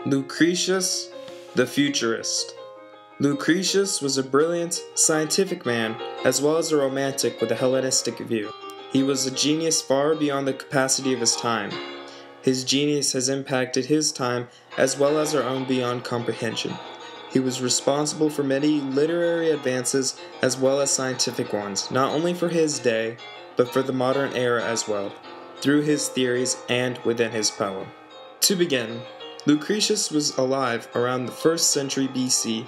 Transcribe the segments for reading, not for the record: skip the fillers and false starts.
Lucretius, the futurist. Lucretius was a brilliant, scientific man, as well as a romantic with a Hellenistic view. He was a genius far beyond the capacity of his time. His genius has impacted his time as well as our own beyond comprehension. He was responsible for many literary advances as well as scientific ones, not only for his day, but for the modern era as well, through his theories and within his poem. To begin, Lucretius was alive around the 1st century BC.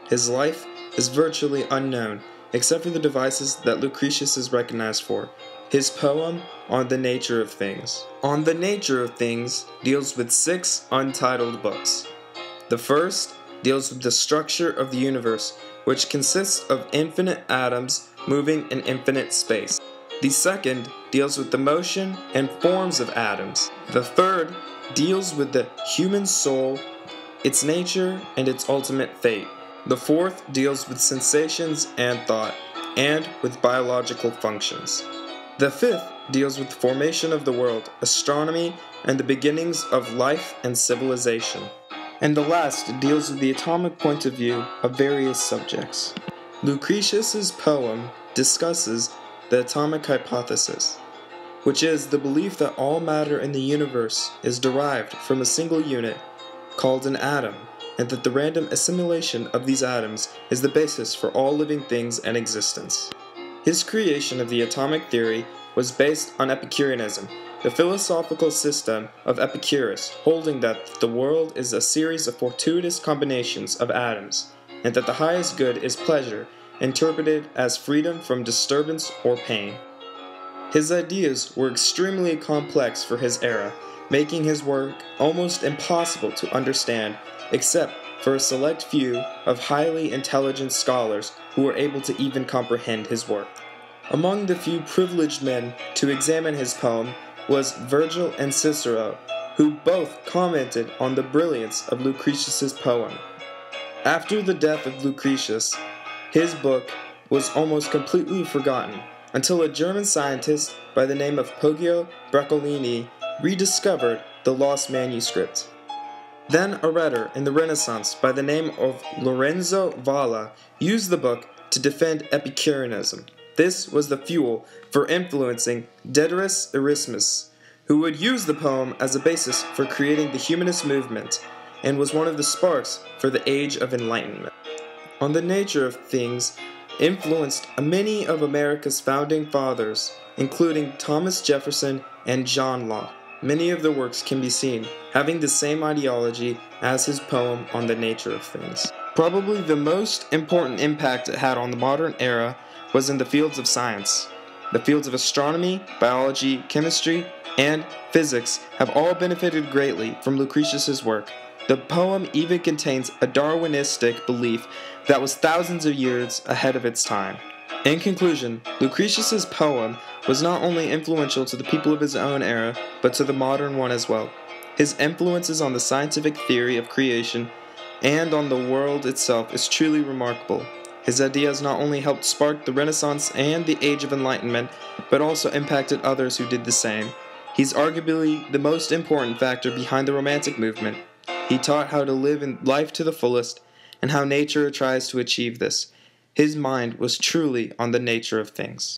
His life is virtually unknown, except for the devices that Lucretius is recognized for. His poem, On the Nature of Things. On the Nature of Things deals with 6 untitled books. The first deals with the structure of the universe, which consists of infinite atoms moving in infinite space. The second deals with the motion and forms of atoms. The third deals with the human soul, its nature, and its ultimate fate. The fourth deals with sensations and thought, and with biological functions. The fifth deals with the formation of the world, astronomy, and the beginnings of life and civilization. And the last deals with the atomic point of view of various subjects. Lucretius's poem discusses the atomic hypothesis, which is the belief that all matter in the universe is derived from a single unit called an atom, and that the random assimilation of these atoms is the basis for all living things and existence. His creation of the atomic theory was based on Epicureanism, the philosophical system of Epicurus, holding that the world is a series of fortuitous combinations of atoms, and that the highest good is pleasure, interpreted as freedom from disturbance or pain. His ideas were extremely complex for his era, making his work almost impossible to understand except for a select few of highly intelligent scholars who were able to even comprehend his work. Among the few privileged men to examine his poem was Virgil and Cicero, who both commented on the brilliance of Lucretius's poem. After the death of Lucretius, his book was almost completely forgotten, until a German scientist by the name of Poggio Braccolini rediscovered the lost manuscript. Then a writer in the Renaissance by the name of Lorenzo Valla used the book to defend Epicureanism. This was the fuel for influencing Diodorus Erasmus, who would use the poem as a basis for creating the humanist movement, and was one of the sparks for the Age of Enlightenment. On the Nature of Things influenced many of America's founding fathers, including Thomas Jefferson and John Locke. Many of their works can be seen having the same ideology as his poem On the Nature of Things. Probably the most important impact it had on the modern era was in the fields of science. The fields of astronomy, biology, chemistry, and physics have all benefited greatly from Lucretius's work. The poem even contains a Darwinistic belief that was thousands of years ahead of its time. In conclusion, Lucretius's poem was not only influential to the people of his own era, but to the modern one as well. His influences on the scientific theory of creation and on the world itself is truly remarkable. His ideas not only helped spark the Renaissance and the Age of Enlightenment, but also impacted others who did the same. He's arguably the most important factor behind the Romantic movement. He taught how to live in life to the fullest, and how nature tries to achieve this. His mind was truly on the nature of things.